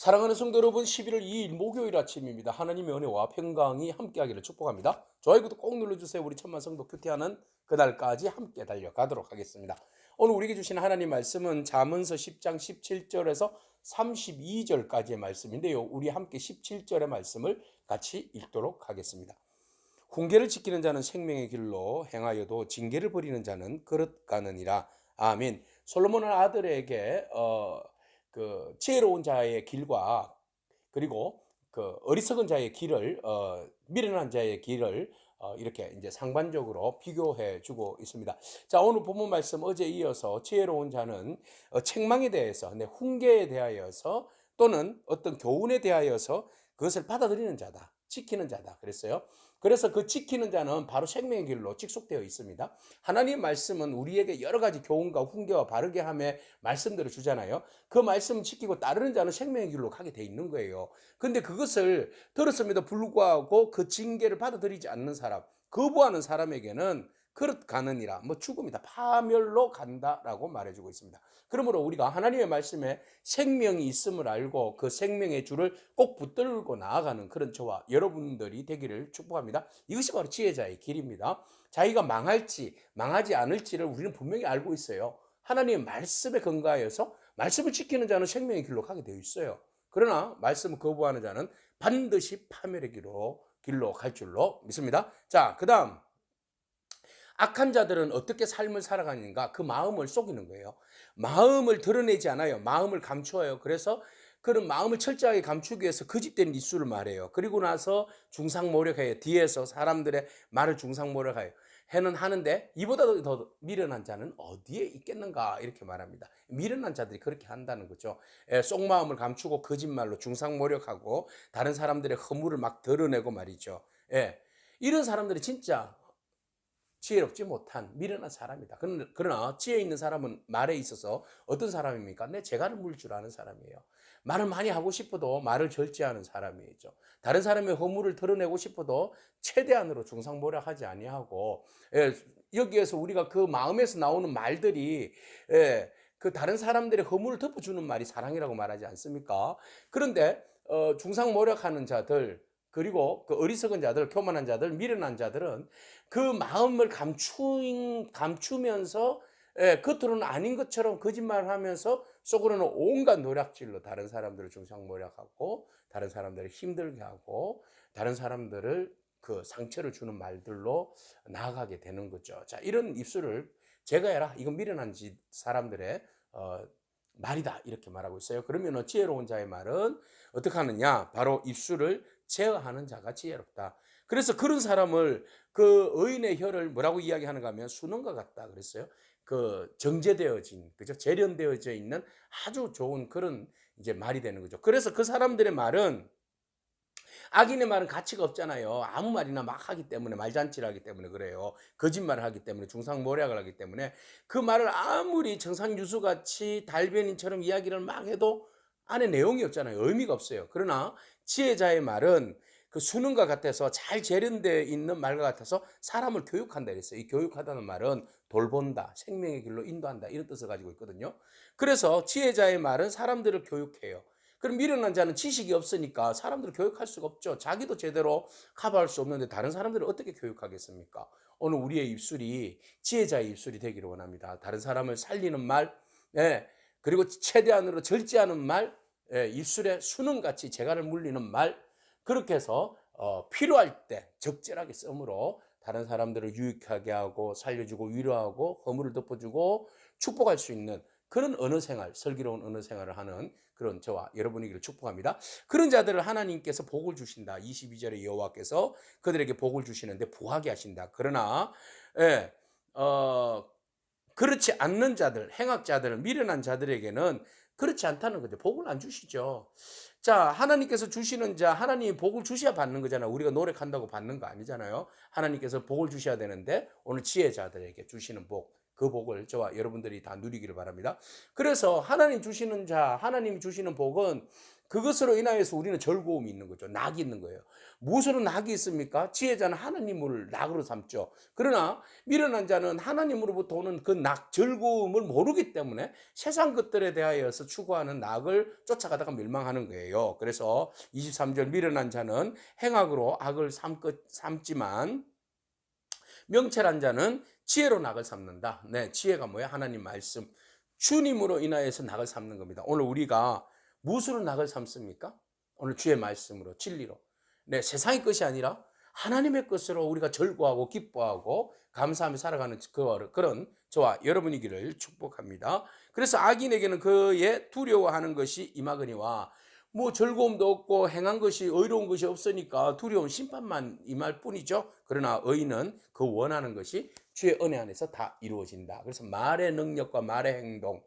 사랑하는 성도 여러분, 11월 2일 목요일 아침입니다. 하나님의 은혜와 평강이 함께하기를 축복합니다. 좋아요, 구독 꼭 눌러주세요. 우리 천만 성도 큐티하는 그날까지 함께 달려가도록 하겠습니다. 오늘 우리에게 주신 하나님 말씀은 잠언서 10장 17절에서 32절까지의 말씀인데요. 우리 함께 17절의 말씀을 같이 읽도록 하겠습니다. 훈계를 지키는 자는 생명의 길로 행하여도 징계를 버리는 자는 그릇 가느니라. 아멘. 솔로몬은 아들에게 지혜로운 자의 길과 그리고 그 어리석은 자의 길을 미련한 자의 길을 이렇게 이제 상반적으로 비교해 주고 있습니다. 자, 오늘 본문 말씀 어제 이어서 지혜로운 자는 책망에 대해서, 훈계에 대하여서 또는 어떤 교훈에 대하여서 그것을 받아들이는 자다, 지키는 자다 그랬어요. 그래서 그 지키는 자는 바로 생명의 길로 직속되어 있습니다. 하나님의 말씀은 우리에게 여러 가지 교훈과 훈계와 바르게 함의 말씀들을 주잖아요. 그 말씀을 지키고 따르는 자는 생명의 길로 가게 돼 있는 거예요. 근데 그것을 들었음에도 불구하고 그 징계를 받아들이지 않는 사람, 거부하는 사람에게는 그릇 가느니라, 죽음이다, 파멸로 간다라고 말해주고 있습니다. 그러므로 우리가 하나님의 말씀에 생명이 있음을 알고 그 생명의 줄을 꼭 붙들고 나아가는 그런 저와 여러분들이 되기를 축복합니다. 이것이 바로 지혜자의 길입니다. 자기가 망할지 망하지 않을지를 우리는 분명히 알고 있어요. 하나님의 말씀에 근거하여서 말씀을 지키는 자는 생명의 길로 가게 되어 있어요. 그러나 말씀을 거부하는 자는 반드시 파멸의 길로 갈 줄로 믿습니다. 자, 그 다음 악한 자들은 어떻게 삶을 살아가는가? 그 마음을 속이는 거예요. 마음을 드러내지 않아요. 마음을 감추어요. 그래서 그런 마음을 철저하게 감추기 위해서 거짓된 입술을 말해요. 그리고 나서 중상모략해요. 뒤에서 사람들의 말을 중상모략해요. 해는 하는데 이보다 더 미련한 자는 어디에 있겠는가 이렇게 말합니다. 미련한 자들이 그렇게 한다는 거죠. 속마음을 감추고 거짓말로 중상모략하고 다른 사람들의 허물을 막 드러내고 말이죠. 이런 사람들이 진짜 지혜롭지 못한 미련한 사람이다. 그러나 지혜 있는 사람은 말에 있어서 어떤 사람입니까? 내 재갈을 물 줄 아는 사람이에요. 말을 많이 하고 싶어도 말을 절제하는 사람이죠. 다른 사람의 허물을 드러내고 싶어도 최대한으로 중상모략하지 아니하고, 여기에서 우리가 그 마음에서 나오는 말들이 그 다른 사람들의 허물을 덮어주는 말이 사랑이라고 말하지 않습니까? 그런데 중상모략하는 자들, 그리고 그 어리석은 자들, 교만한 자들, 미련한 자들은 그 마음을 감추면서 겉으로는 아닌 것처럼 거짓말을 하면서 속으로는 온갖 노략질로 다른 사람들을 중상모략하고 다른 사람들을 힘들게 하고 다른 사람들을 그 상처를 주는 말들로 나아가게 되는 거죠. 자, 이런 입술을 제거해라. 이건 미련한 사람들의 말이다. 이렇게 말하고 있어요. 그러면 지혜로운 자의 말은 어떻게 하느냐? 바로 입술을 제어하는 자가 지혜롭다. 그래서 그런 사람을 그 의인의 혀를 뭐라고 이야기하는가 하면 수능과 같다 그랬어요. 그 정제되어진, 그죠? 재련되어져 있는 아주 좋은 그런 이제 말이 되는 거죠. 그래서 그 사람들의 말은, 악인의 말은 가치가 없잖아요. 아무 말이나 막 하기 때문에, 말잔치를 하기 때문에 그래요. 거짓말을 하기 때문에, 중상모략을 하기 때문에 그 말을 아무리 정상유수같이 달변인처럼 이야기를 막 해도 안에 내용이 없잖아요. 의미가 없어요. 그러나 지혜자의 말은 그 수능과 같아서 잘 재련되어 있는 말과 같아서 사람을 교육한다 이랬어요. 이 교육하다는 말은 돌본다, 생명의 길로 인도한다 이런 뜻을 가지고 있거든요. 그래서 지혜자의 말은 사람들을 교육해요. 그럼 미련한 자는 지식이 없으니까 사람들을 교육할 수가 없죠. 자기도 제대로 커버할 수 없는데 다른 사람들을 어떻게 교육하겠습니까? 오늘 우리의 입술이 지혜자의 입술이 되기를 원합니다. 다른 사람을 살리는 말, 그리고 최대한으로 절제하는 말, 입술에 수능같이 재갈을 물리는 말, 그렇게 해서 필요할 때 적절하게 씀으로 다른 사람들을 유익하게 하고 살려주고 위로하고 허물을 덮어주고 축복할 수 있는 그런 언어 생활, 슬기로운 언어 생활을 하는 그런 저와 여러분이기를 축복합니다. 그런 자들을 하나님께서 복을 주신다. 22절에 여호와께서 그들에게 복을 주시는데 부하게 하신다. 그러나 그렇지 않는 자들, 행악자들, 미련한 자들에게는 그렇지 않다는 거죠. 복을 안 주시죠. 자, 하나님께서 주시는 자, 하나님이 복을 주셔야 받는 거잖아요. 우리가 노력한다고 받는 거 아니잖아요. 하나님께서 복을 주셔야 되는데 오늘 지혜자들에게 주시는 복, 그 복을 저와 여러분들이 다 누리기를 바랍니다. 그래서 하나님 주시는 자, 하나님이 주시는 복은 그것으로 인하여서 우리는 즐거움이 있는 거죠. 낙이 있는 거예요. 무엇으로 낙이 있습니까? 지혜자는 하나님을 낙으로 삼죠. 그러나 미련한 자는 하나님으로부터 오는 그 낙, 즐거움을 모르기 때문에 세상 것들에 대하여서 추구하는 낙을 쫓아가다가 멸망하는 거예요. 그래서 23절 미련한 자는 행악으로 악을 삼지만 명철한 자는 지혜로 낙을 삼는다. 네, 지혜가 뭐야? 하나님 말씀. 주님으로 인하여서 낙을 삼는 겁니다. 오늘 우리가 무엇으로 낙을 삼습니까? 오늘 주의 말씀으로, 진리로. 네, 세상의 것이 아니라 하나님의 것으로 우리가 즐거워하고 기뻐하고 감사하며 살아가는 그런 저와 여러분이기를 축복합니다. 그래서 악인에게는 그의 두려워하는 것이 임하거니와 뭐 즐거움도 없고 행한 것이 의로운 것이 없으니까 두려운 심판만 임할 뿐이죠. 그러나 의인은 그 원하는 것이 주의 은혜 안에서 다 이루어진다. 그래서 말의 능력과 말의 행동,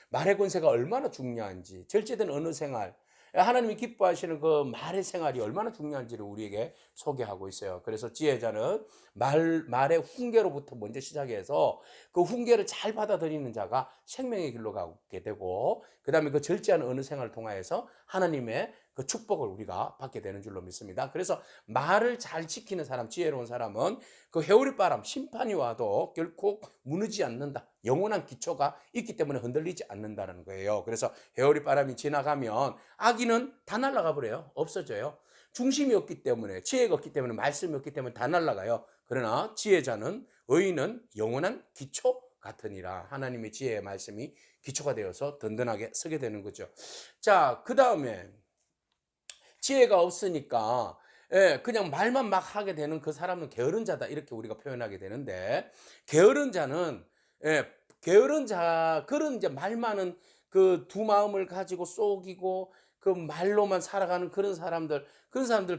말의 권세가 얼마나 중요한지, 절제된 언어 생활, 하나님이 기뻐하시는 그 말의 생활이 얼마나 중요한지를 우리에게 소개하고 있어요. 그래서 지혜자는 말의 훈계로부터 먼저 시작해서 그 훈계를 잘 받아들이는 자가 생명의 길로 가게 되고, 그 다음에 그 절제하는 언어 생활을 통하여서 하나님의 그 축복을 우리가 받게 되는 줄로 믿습니다. 그래서 말을 잘 지키는 사람, 지혜로운 사람은 그 회오리 바람, 심판이 와도 결코 무너지지 않는다. 영원한 기초가 있기 때문에 흔들리지 않는다는 거예요. 그래서 회오리 바람이 지나가면 악인은 다 날아가 버려요. 없어져요. 중심이 없기 때문에, 지혜가 없기 때문에, 말씀이 없기 때문에 다 날아가요. 그러나 지혜자는, 의인은 영원한 기초 같으니라. 하나님의 지혜의 말씀이 기초가 되어서 든든하게 서게 되는 거죠. 자, 그 다음에 지혜가 없으니까 그냥 말만 막 하게 되는 그 사람은 게으른 자다, 이렇게 우리가 표현하게 되는데, 게으른 자는 게으른 자, 그런 이제 말 많은 그 두 마음을 가지고 속이고 그 말로만 살아가는 그런 사람들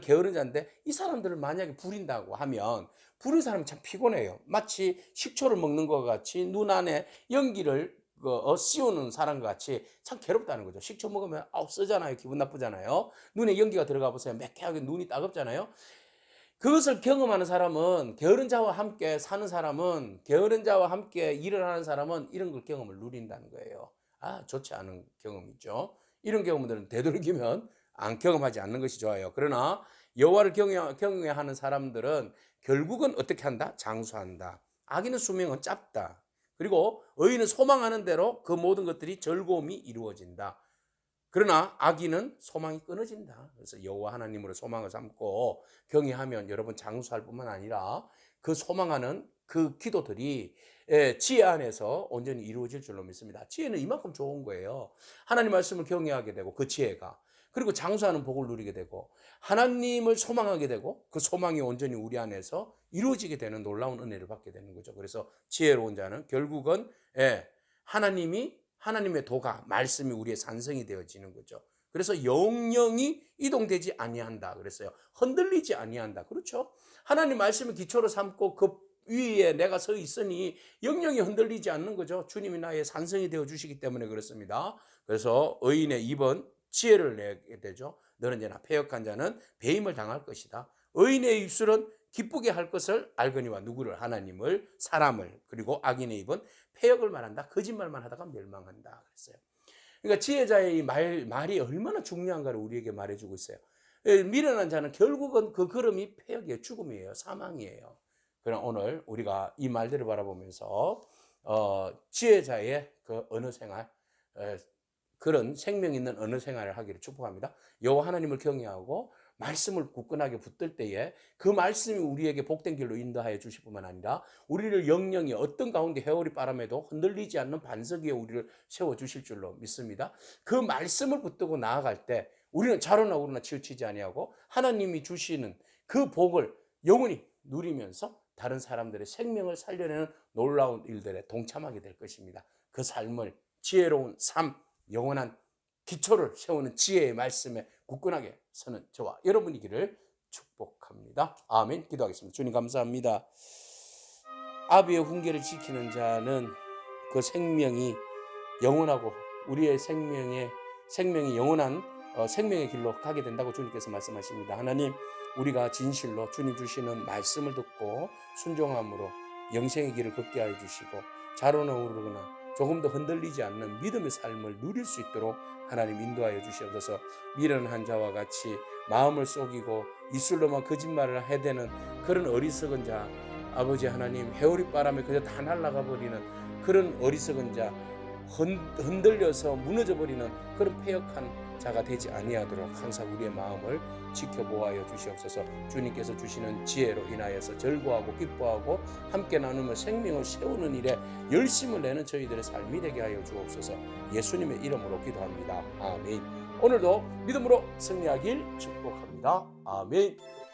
게으른 자인데, 이 사람들을 만약에 부린다고 하면 부린 사람은 참 피곤해요. 마치 식초를 먹는 것 같이 눈 안에 연기를 씌우는 사람과 같이 참 괴롭다는 거죠. 식초 먹으면 쓰잖아요. 기분 나쁘잖아요. 눈에 연기가 들어가 보세요. 매캐하게 눈이 따갑잖아요. 그것을 경험하는 사람은, 게으른 자와 함께 사는 사람은, 게으른 자와 함께 일을 하는 사람은 이런 걸 경험을 누린다는 거예요. 좋지 않은 경험이죠. 이런 경험들은 되도록이면 안 경험하지 않는 것이 좋아요. 그러나 여호와를 경외하는 사람들은 결국은 어떻게 한다? 장수한다. 악인의 수명은 짧다. 그리고 의인은 소망하는 대로 그 모든 것들이 즐거움이 이루어진다. 그러나 악인은 소망이 끊어진다. 그래서 여호와 하나님으로 소망을 삼고 경외하면 여러분 장수할 뿐만 아니라 그 소망하는 그 기도들이 지혜 안에서 온전히 이루어질 줄로 믿습니다. 지혜는 이만큼 좋은 거예요. 하나님 말씀을 경외하게 되고 그 지혜가, 그리고 장수하는 복을 누리게 되고 하나님을 소망하게 되고 그 소망이 온전히 우리 안에서 이루어지게 되는 놀라운 은혜를 받게 되는 거죠. 그래서 지혜로운 자는 결국은 하나님의 도가, 말씀이 우리의 산성이 되어지는 거죠. 그래서 영영이 이동되지 아니한다 그랬어요. 흔들리지 아니한다. 그렇죠? 하나님 말씀을 기초로 삼고 그 위에 내가 서 있으니 영영이 흔들리지 않는 거죠. 주님이 나의 산성이 되어 주시기 때문에 그렇습니다. 그래서 의인의 입은 지혜를 내게 되죠. 너는 이제나 패역한 자는 배임을 당할 것이다. 의인의 입술은 기쁘게 할 것을 알거니와, 누구를? 하나님을, 사람을. 그리고 악인의 입은 패역을 말한다. 거짓말만 하다가 멸망한다 그랬어요. 그러니까 지혜자의 말이 얼마나 중요한가를 우리에게 말해주고 있어요. 미련한 자는 결국은 그 걸음이 패역이에요. 죽음이에요. 사망이에요. 그럼 오늘 우리가 이 말들을 바라보면서 지혜자의 그 언어 생활, 그런 생명 있는 언어 생활을 하기를 축복합니다. 여호와 하나님을 경외하고 말씀을 굳건하게 붙들 때에 그 말씀이 우리에게 복된 길로 인도하여 주실 뿐만 아니라 우리를 영영이 어떤 가운데 회오리 바람에도 흔들리지 않는 반석 위에 우리를 세워주실 줄로 믿습니다. 그 말씀을 붙들고 나아갈 때 우리는 좌로나 우로나 치우치지 아니하고 하나님이 주시는 그 복을 영원히 누리면서 다른 사람들의 생명을 살려내는 놀라운 일들에 동참하게 될 것입니다. 그 삶을, 지혜로운 삶, 영원한 기초를 세우는 지혜의 말씀에 굳건하게 서는 저와 여러분이기를 축복합니다. 아멘. 기도하겠습니다. 주님 감사합니다. 아비의 훈계를 지키는 자는 그 생명이 영원하고 우리의 생명이 영원한 생명의 길로 가게 된다고 주님께서 말씀하십니다. 하나님, 우리가 진실로 주님 주시는 말씀을 듣고 순종함으로 영생의 길을 걷게 하여 주시고 좌로나 우로나 조금 더 흔들리지 않는 믿음의 삶을 누릴 수 있도록 하나님 인도하여 주시옵소서. 미련한 자와 같이 마음을 속이고 입술로만 거짓말을 해대는 그런 어리석은 자, 아버지 하나님, 회오리 바람에 그저 다 날아가 버리는 그런 어리석은 자, 흔들려서 무너져 버리는 그런 패역한 자가 되지 아니하도록 항상 우리의 마음을 지켜보아여 주시옵소서. 주님께서 주시는 지혜로 인하여서 절구하고 기뻐하고 함께 나누며 생명을 세우는 일에 열심을 내는 저희들의 삶이 되게 하여 주옵소서. 예수님의 이름으로 기도합니다. 아멘. 오늘도 믿음으로 승리하길 축복합니다. 아멘.